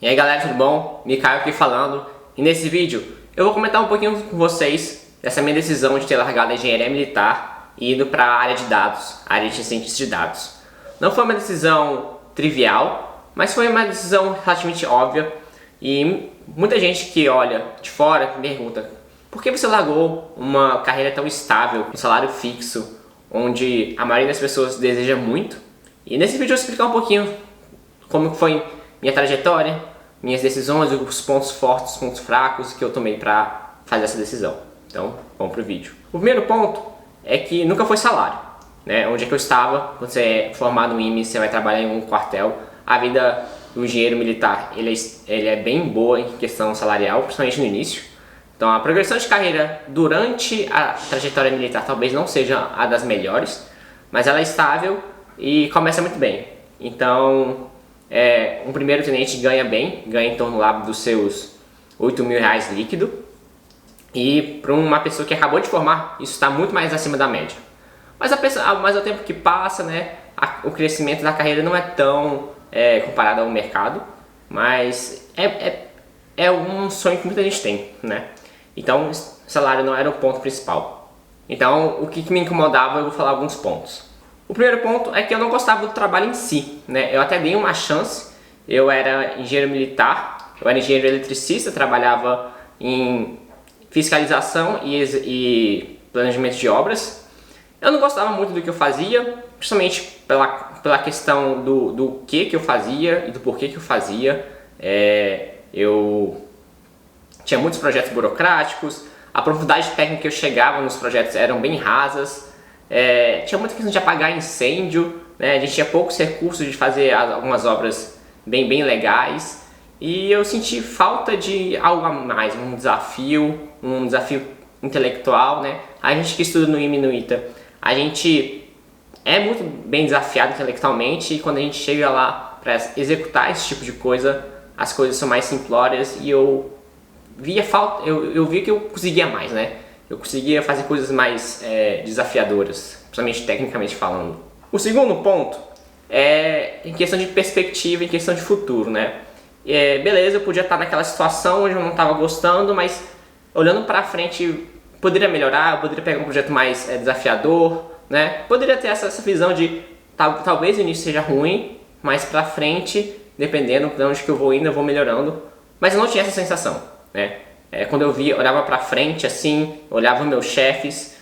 E aí galera, tudo bom? Mikael aqui falando, e nesse vídeo eu vou comentar um pouquinho com vocês dessa minha decisão de ter largado a engenharia militar e ido para a área de dados, a área de cientista de dados. Não foi uma decisão trivial, mas foi uma decisão relativamente óbvia e muita gente que olha de fora me pergunta: por que você largou uma carreira tão estável, um salário fixo, onde a maioria das pessoas deseja muito? E nesse vídeo eu vou explicar um pouquinho como foi minha trajetória, minhas decisões, os pontos fortes, os pontos fracos que eu tomei para fazer essa decisão. Então, vamos pro vídeo. O primeiro ponto é que nunca foi salário, né? Onde é que eu estava, quando você é formado no IME, você vai trabalhar em um quartel. A vida do engenheiro militar, ele é bem boa em questão salarial, principalmente no início. Então, a progressão de carreira durante a trajetória militar talvez não seja a das melhores, mas ela é estável e começa muito bem. Então, um primeiro tenente ganha bem, ganha em torno lá dos seus R$8.000 líquido, e para uma pessoa que acabou de formar, isso está muito mais acima da média. Mas ao tempo que passa, né, o crescimento da carreira não é tão comparado ao mercado, mas é um sonho que muita gente tem, né? Então, o salário não era o ponto principal. Então, o que me incomodava, eu vou falar alguns pontos. O primeiro ponto é que eu não gostava do trabalho em si, né? Eu até dei uma chance. Eu era engenheiro militar, eu era engenheiro eletricista, trabalhava em fiscalização e planejamento de obras. Eu não gostava muito do que eu fazia, principalmente pela questão do que eu fazia e do porquê que eu fazia. Eu tinha muitos projetos burocráticos, a profundidade técnica que eu chegava nos projetos eram bem rasas. Tinha muita questão de apagar incêndio, né? A gente tinha poucos recursos de fazer algumas obras bem legais, e eu senti falta de algo a mais, um desafio intelectual, né? A gente que estuda no IME e no ITA, a gente é muito bem desafiado intelectualmente, e quando a gente chega lá para executar esse tipo de coisa, as coisas são mais simplórias, e eu via que eu conseguia mais, né? Eu conseguia fazer coisas mais desafiadoras, principalmente tecnicamente falando. O segundo ponto é em questão de perspectiva, em questão de futuro, né? Beleza, eu podia estar naquela situação onde eu não estava gostando, mas olhando para frente, poderia melhorar, eu poderia pegar um projeto mais desafiador, né? Poderia ter essa visão de talvez o início seja ruim, mas para frente, dependendo de onde que eu vou indo, eu vou melhorando. Mas eu não tinha essa sensação, né? Quando eu olhava pra frente assim, olhava os meus chefes,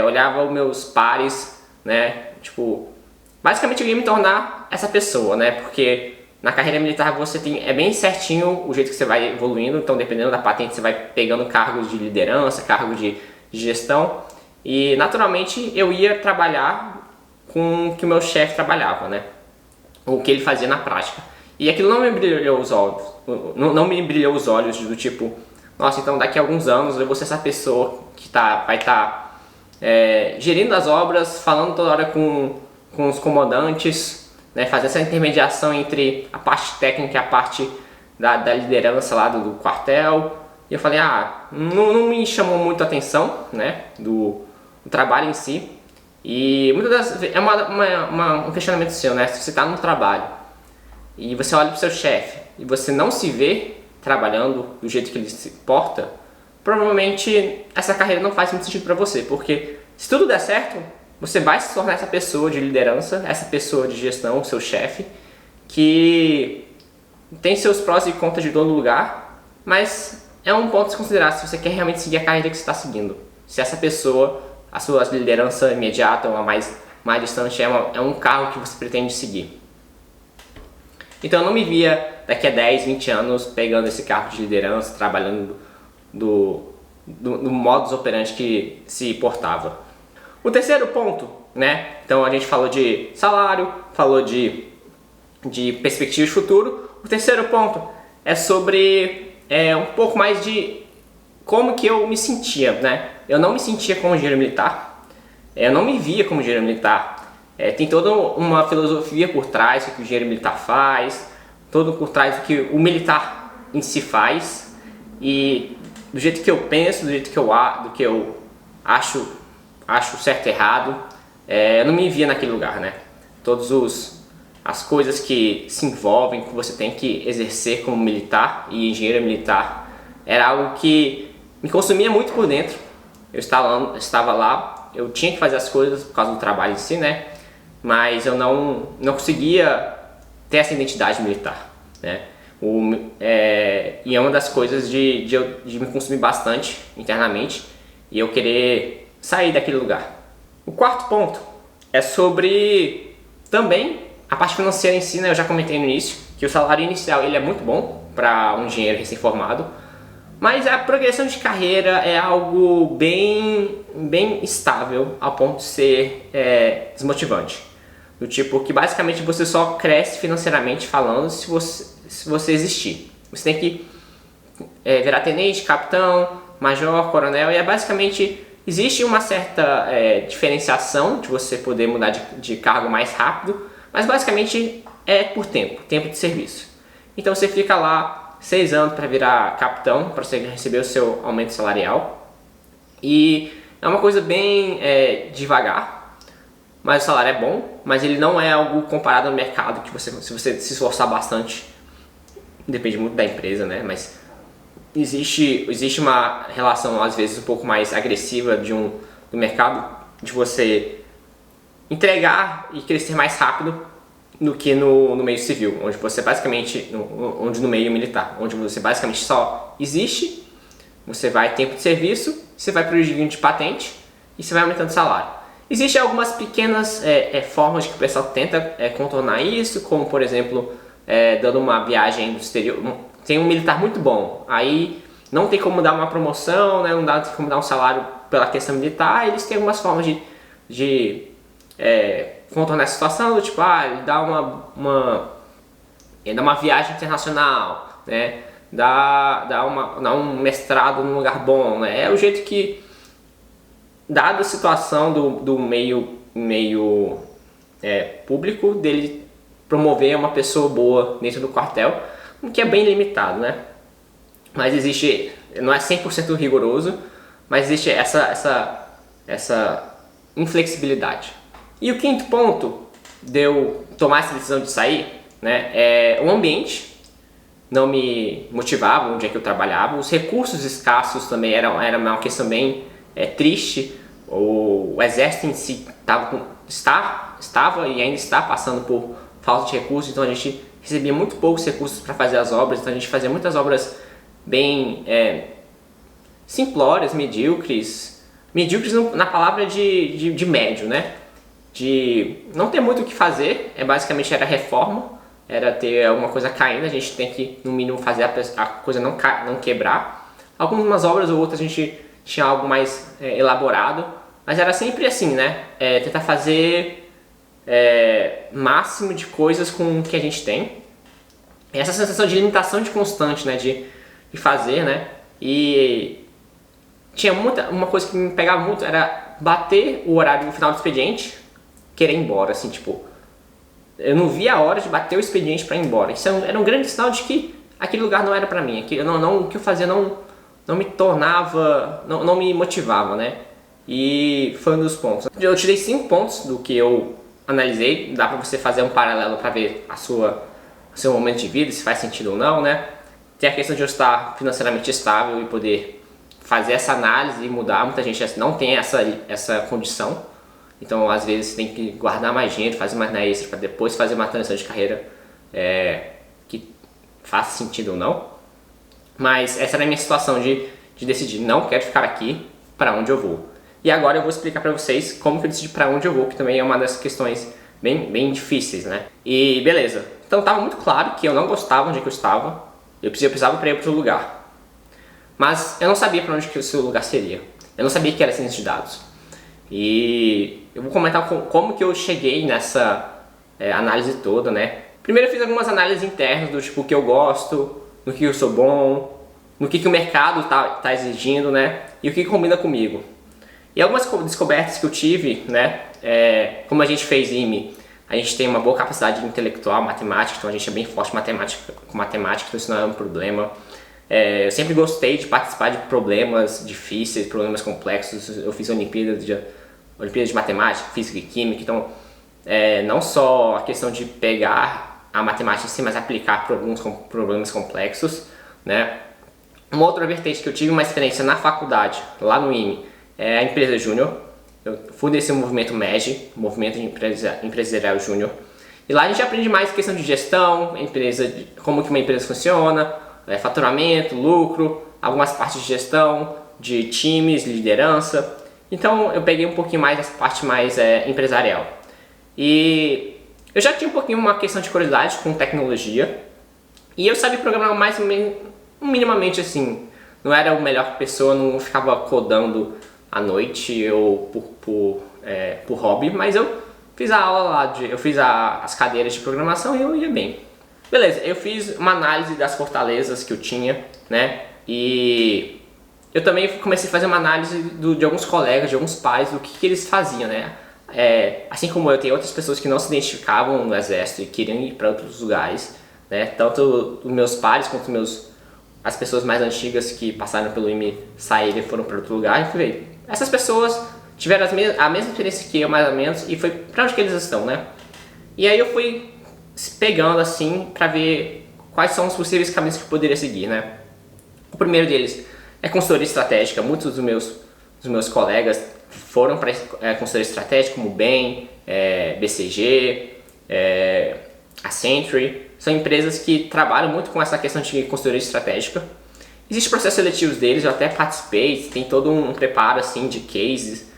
olhava os meus pares, né? Tipo, basicamente eu ia me tornar essa pessoa, né? Porque na carreira militar você é bem certinho o jeito que você vai evoluindo, então dependendo da patente você vai pegando cargos de liderança, cargo de gestão, e naturalmente eu ia trabalhar com o que o meu chefe trabalhava, né? O que ele fazia na prática. E aquilo não me brilhou os olhos, não me brilhou os olhos do tipo: nossa, então daqui a alguns anos eu vou ser essa pessoa que vai estar gerindo as obras, falando toda hora com os comandantes, né, fazer essa intermediação entre a parte técnica e a parte da liderança lá do quartel. E eu falei, não me chamou muito a atenção, né, do trabalho em si. E muitas das vezes um questionamento seu, né? Se você está no trabalho e você olha para o seu chefe e você não se vê trabalhando do jeito que ele se porta, provavelmente essa carreira não faz muito sentido para você, porque se tudo der certo, você vai se tornar essa pessoa de liderança, essa pessoa de gestão, seu chefe, que tem seus prós e contras de todo lugar, mas é um ponto a se considerar se você quer realmente seguir a carreira que você está seguindo. Se essa pessoa, a sua liderança imediata ou a mais distante, é um cargo que você pretende seguir. Então eu não me via daqui a 10, 20 anos pegando esse cargo de liderança, trabalhando do modus operandi que se portava. O terceiro ponto, né? Então a gente falou de salário, falou de perspectiva de futuro. O terceiro ponto é sobre um pouco mais de como que eu me sentia, né? Eu não me sentia como engenheiro militar, eu não me via como engenheiro militar. Tem toda uma filosofia por trás do que o engenheiro militar faz, todo por trás do que o militar em si faz, e do jeito que eu penso, do jeito que eu acho certo e errado, eu não me via naquele lugar, né? Todos as coisas que se envolvem, que você tem que exercer como militar e engenheiro militar, era algo que me consumia muito por dentro. Eu estava lá, eu tinha que fazer as coisas por causa do trabalho em si, né? Mas eu não conseguia ter essa identidade militar, né? E é uma das coisas de me consumir bastante internamente e eu querer sair daquele lugar. O quarto ponto é sobre também a parte financeira em si, né? Eu já comentei no início que o salário inicial ele é muito bom para um engenheiro recém-formado, mas a progressão de carreira é algo bem estável ao ponto de ser desmotivante. Do tipo que basicamente você só cresce financeiramente falando se você existir. Você tem que virar tenente, capitão, major, coronel, e basicamente existe uma certa diferenciação de você poder mudar de cargo mais rápido, mas basicamente é por tempo de serviço. Então você fica lá 6 anos para virar capitão, para você receber o seu aumento salarial, e é uma coisa bem devagar. Mas o salário é bom, mas ele não é algo comparado no mercado que se você se esforçar bastante, depende muito da empresa, né? Mas existe uma relação às vezes um pouco mais agressiva do mercado de você entregar e crescer mais rápido do que no meio civil, onde você basicamente, no meio militar, onde você basicamente só existe, você vai tempo de serviço, você vai progredindo de patente e você vai aumentando o salário. Existem algumas pequenas formas que o pessoal tenta contornar isso, como por exemplo, dando uma viagem do exterior. Tem um militar muito bom, aí não tem como dar uma promoção, né, não tem como dar um salário pela questão militar, eles têm algumas formas de contornar essa situação, do tipo, ele dá uma viagem internacional, né, dá um mestrado num lugar bom, né, é o jeito que, dada a situação do meio público, dele promover uma pessoa boa dentro do quartel, o que é bem limitado, né? Mas existe, não é 100% rigoroso, mas existe essa inflexibilidade. E o quinto ponto de eu tomar essa decisão de sair, né, é o ambiente. Não me motivava onde é que eu trabalhava, os recursos escassos também era uma questão bem triste. O exército em si estava e ainda está passando por falta de recursos, então a gente recebia muito poucos recursos para fazer as obras, então a gente fazia muitas obras bem simplórias, medíocres na palavra de médio, né? De não ter muito o que fazer, basicamente era reforma, era ter alguma coisa caindo, a gente tem que no mínimo fazer a coisa não quebrar. Algumas obras ou outras a gente tinha algo mais elaborado, mas era sempre assim, né? Tentar fazer máximo de coisas com o que a gente tem. E essa sensação de limitação de constante, né? De fazer, né? E tinha uma coisa que me pegava muito, era bater o horário no final do expediente, querer ir embora, assim, tipo, eu não via a hora de bater o expediente para ir embora. Isso era um grande sinal de que aquele lugar não era para mim, o que eu fazia não me tornava, não me motivava, né? E foi um dos pontos. Eu tirei 5 pontos do que eu analisei, dá pra você fazer um paralelo para ver seu momento de vida, se faz sentido ou não, né? Tem a questão de eu estar financeiramente estável e poder fazer essa análise e mudar. Muita gente não tem essa condição, então às vezes você tem que guardar mais dinheiro, fazer mais na extra para depois fazer uma transição de carreira que faça sentido ou não. Mas essa era a minha situação de decidir, não quero ficar aqui, para onde eu vou. E agora eu vou explicar para vocês como que eu decidi para onde eu vou, que também é uma das questões bem difíceis, né? E beleza, então estava muito claro que eu não gostava onde eu estava, eu precisava para ir para outro lugar. Mas eu não sabia para onde que o seu lugar seria, eu não sabia que era ciência de dados. E eu vou comentar como que eu cheguei nessa análise toda, né? Primeiro eu fiz algumas análises internas do tipo o que eu gosto, no que eu sou bom, no que o mercado tá exigindo, né? E o que combina comigo. E algumas descobertas que eu tive, né? Como a gente fez IME, a gente tem uma boa capacidade intelectual, matemática, então a gente é bem forte com matemática, então isso não é um problema. Eu sempre gostei de participar de problemas difíceis, problemas complexos. Eu fiz Olimpíadas de matemática, física e química, então não só a questão de pegar a matemática em si, mas aplicar para alguns problemas complexos, né? Uma outra vertente que eu tive uma experiência na faculdade, lá no IME, é a empresa júnior. Eu fui desse movimento MEG, Movimento Empresarial Júnior. E lá a gente aprende mais questão de gestão, como que uma empresa funciona, faturamento, lucro, algumas partes de gestão, de times, liderança. Então eu peguei um pouquinho mais essa parte mais empresarial. E eu já tinha um pouquinho uma questão de curiosidade com tecnologia. E eu sabia programar mais ou menos, minimamente assim. Não era a melhor pessoa, não ficava codando à noite ou por hobby, mas eu fiz a aula lá, eu fiz as cadeiras de programação e eu ia bem. Beleza, eu fiz uma análise das fortalezas que eu tinha, né? E eu também comecei a fazer uma análise de alguns colegas, de alguns pais, do que eles faziam, né? Assim como eu, tem outras pessoas que não se identificavam no exército e queriam ir para outros lugares, né? Tanto os meus pares quanto as pessoas mais antigas que passaram pelo IME saíram e foram para outro lugar. E fui ver, essas pessoas tiveram a mesma experiência que eu, mais ou menos, e foi para onde que eles estão, né? E aí eu fui pegando assim para ver quais são os possíveis caminhos que eu poderia seguir, né? O primeiro deles é consultoria estratégica. Muitos dos meus colegas foram para consultoria estratégica, como BEM, BCG, Accenture. São empresas que trabalham muito com essa questão de consultoria estratégica. Existem processos seletivos deles, eu até participei, tem todo um preparo assim de cases,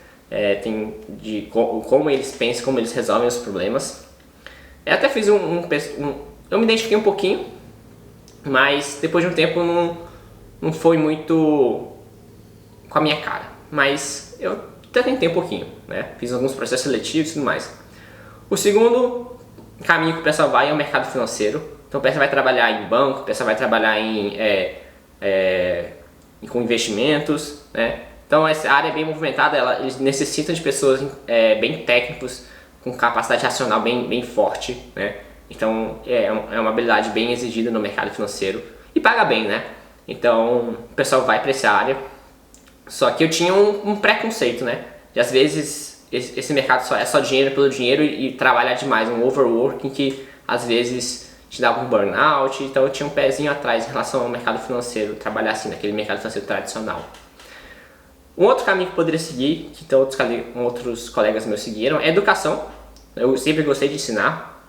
tem de como eles pensam, como eles resolvem os problemas. Eu até fiz eu me identifiquei um pouquinho, mas depois de um tempo não foi muito com a minha cara. Mas eu até tentei um pouquinho, né? Fiz alguns processos seletivos e tudo mais. O segundo caminho que o pessoal vai é o mercado financeiro. Então o pessoal vai trabalhar em banco, o pessoal vai trabalhar com investimentos, né? Então essa área é bem movimentada, eles necessitam de pessoas bem técnicos, com capacidade racional bem forte, né? Então é uma habilidade bem exigida no mercado financeiro e paga bem, né? Então o pessoal vai para essa área. Só que eu tinha um preconceito, né? De às vezes esse mercado é só dinheiro pelo dinheiro e trabalhar demais, um overworking que às vezes te dava um burnout. Então eu tinha um pezinho atrás em relação ao mercado financeiro, trabalhar assim naquele mercado financeiro tradicional. Um outro caminho que eu poderia seguir, que então outros colegas meus seguiram, é educação. Eu sempre gostei de ensinar,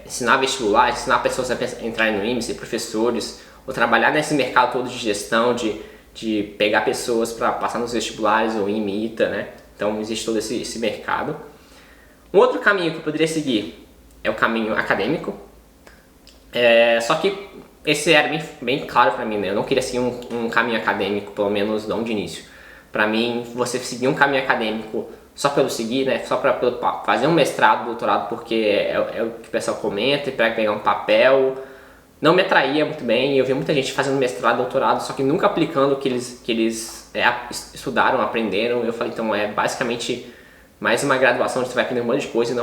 ensinar vestibular, ensinar pessoas a entrarem no IME, ser professores, ou trabalhar nesse mercado todo de gestão, de pegar pessoas para passar nos vestibulares ou IME, ITA, né? Então existe todo esse mercado. Um outro caminho que eu poderia seguir é o caminho acadêmico, só que esse era bem claro para mim, né? Eu não queria seguir um caminho acadêmico, pelo menos não de início. Para mim, você seguir um caminho acadêmico só pelo seguir, né? Só para fazer um mestrado, doutorado, porque é o que o pessoal comenta e para pegar um papel, não me atraía muito bem. Eu vi muita gente fazendo mestrado, doutorado, só que nunca aplicando o que eles estudaram, aprenderam. Eu falei, então é basicamente mais uma graduação onde você vai aprender um monte de coisa e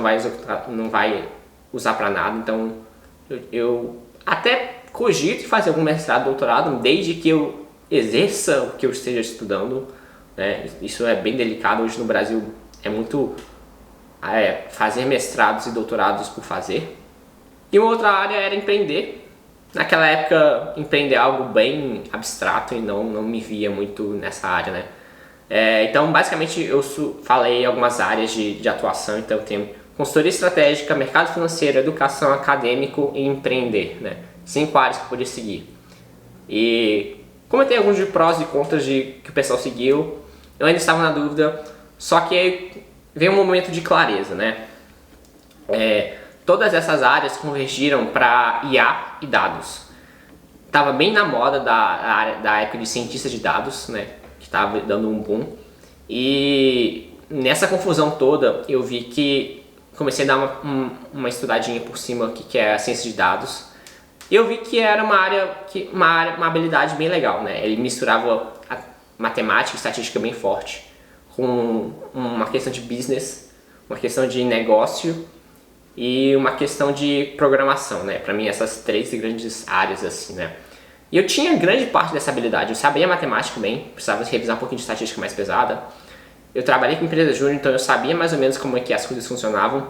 não vai usar para nada. Então eu até cogito fazer algum mestrado, doutorado, desde que eu exerça o que eu esteja estudando, né? Isso é bem delicado. Hoje no Brasil é muito fazer mestrados e doutorados por fazer. E uma outra área era empreender. Naquela época, empreender é algo bem abstrato e não me via muito nessa área, né? Então, basicamente, eu falei algumas áreas de atuação. Então, eu tenho consultoria estratégica, mercado financeiro, educação, acadêmico e empreender, né? 5 áreas que eu podia seguir. E comentei alguns de prós e contras que o pessoal seguiu. Eu ainda estava na dúvida, só que aí veio um momento de clareza, né? Todas essas áreas convergiram para IA e dados. Estava bem na moda da época de cientista de dados, né? Que estava dando um boom. E nessa confusão toda, eu vi que comecei a dar uma estudadinha por cima que é a ciência de dados. E eu vi que era uma habilidade bem legal, né? Ele misturava a matemática e estatística bem forte com uma questão de business, uma questão de negócio e uma questão de programação, né? Para mim, essas 3 grandes áreas, assim, né? E eu tinha grande parte dessa habilidade. Eu sabia matemática bem, precisava revisar um pouquinho de estatística mais pesada. eu trabalhei com empresa júnior, então eu sabia mais ou menos como é que as coisas funcionavam.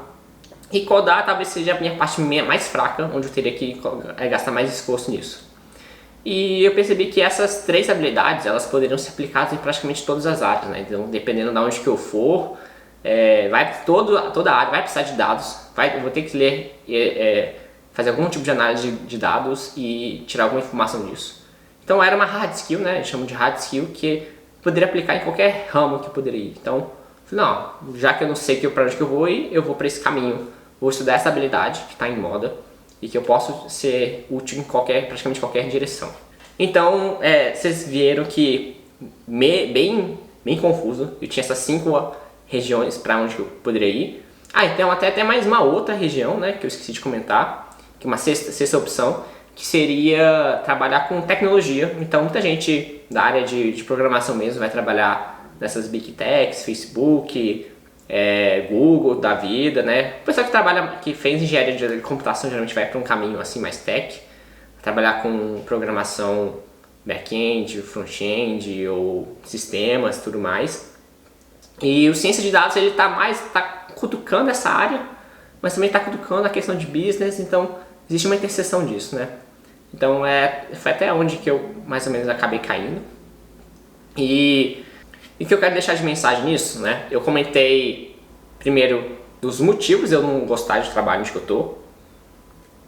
E codar talvez seja a minha parte mais fraca, onde eu teria que gastar mais esforço nisso. E eu percebi que essas 3 habilidades, elas poderiam ser aplicadas em praticamente todas as áreas, né? Então, dependendo de onde que eu for, toda a área vai precisar de dados, eu vou ter que ler, fazer algum tipo de análise de dados e tirar alguma informação disso. Então era uma hard skill, né? Eu chamo de hard skill, que poderia aplicar em qualquer ramo que eu poderia ir. Então, não, já que eu não sei para onde que eu vou ir, eu vou para esse caminho. Vou estudar essa habilidade que está em moda e que eu posso ser útil em praticamente qualquer direção. Então, vocês viram que bem confuso. Eu tinha essas 5 regiões para onde eu poderia ir. Então até mais uma outra região, né, que eu esqueci de comentar, que é uma sexta opção, que seria trabalhar com tecnologia. Então muita gente da área de programação mesmo vai trabalhar nessas big techs, Facebook, Google da vida, né? O pessoal que fez engenharia de computação geralmente vai para um caminho assim mais tech, trabalhar com programação back-end, front-end ou sistemas, tudo mais. E o ciência de dados ele tá cutucando essa área, mas também está cutucando a questão de business, então existe uma interseção disso, né? Então foi até onde que eu mais ou menos acabei caindo. E o que eu quero deixar de mensagem nisso, né? Eu comentei primeiro dos motivos de eu não gostar de trabalho onde que eu tô.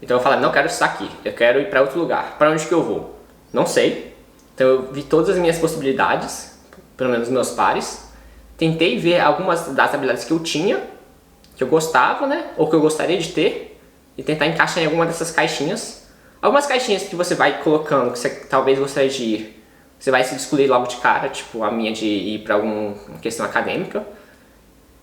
Então eu falei, não quero estar aqui, eu quero ir para outro lugar. Para onde que eu vou? Não sei. Então eu vi todas as minhas possibilidades, pelo menos meus pares. Tentei ver algumas das habilidades que eu tinha, que eu gostava, né? Ou que eu gostaria de ter, e tentar encaixar em alguma dessas caixinhas. Algumas caixinhas que você vai colocando, que você talvez gostaria de ir, você vai se excluir logo de cara, tipo a minha de ir para alguma questão acadêmica.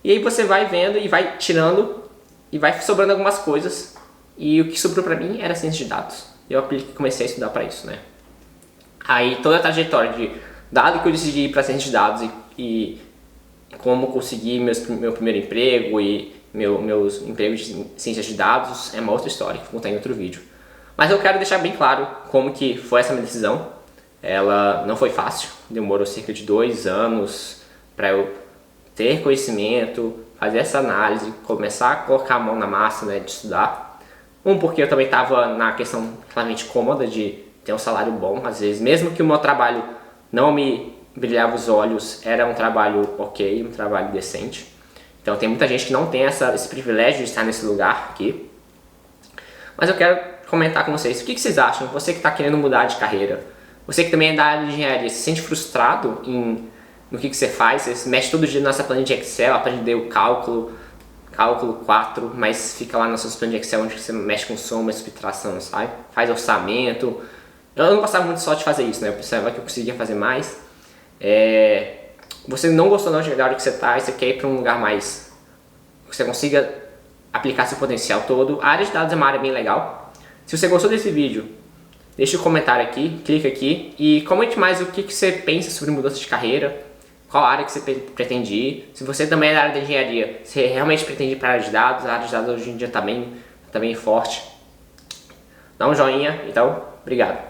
E aí você vai vendo e vai tirando, e vai sobrando algumas coisas. E o que sobrou para mim era ciência de dados. Eu comecei a estudar para isso, né? Aí toda a trajetória dado que eu decidi ir para ciência de dados e como conseguir meu primeiro emprego e meus empregos de ciências de dados é uma outra história que vou contar em outro vídeo. Mas eu quero deixar bem claro como que foi essa minha decisão. Ela não foi fácil, demorou cerca de 2 anos para eu ter conhecimento, fazer essa análise, começar a colocar a mão na massa, né, de estudar. Porque eu também estava na questão claramente cômoda de ter um salário bom, às vezes, mesmo que o meu trabalho não me brilhava os olhos, era um trabalho ok, um trabalho decente. Então tem muita gente que não tem esse privilégio de estar nesse lugar aqui. Mas eu quero comentar com vocês, o que vocês acham? Você que está querendo mudar de carreira, você que também é da área de engenharia, se sente frustrado no que você faz? Você mexe todo dia nessa planilha de Excel, aprende o cálculo 4, mas fica lá na sua planilha de Excel onde você mexe com soma, subtração, sabe? Faz orçamento. Eu não gostava muito só de fazer isso, né? Eu pensava que eu conseguia fazer mais. Você não gostou da hora que você está e você quer ir para um lugar mais que você consiga aplicar seu potencial todo. A área de dados é uma área bem legal. Se você gostou desse vídeo, deixa um comentário aqui, clica aqui e comente mais o que você pensa sobre mudança de carreira, qual área que você pretende ir. Se você também é da área da engenharia, você realmente pretende ir para a área de dados, a área de dados hoje em dia está bem forte. Dá um joinha, então, obrigado.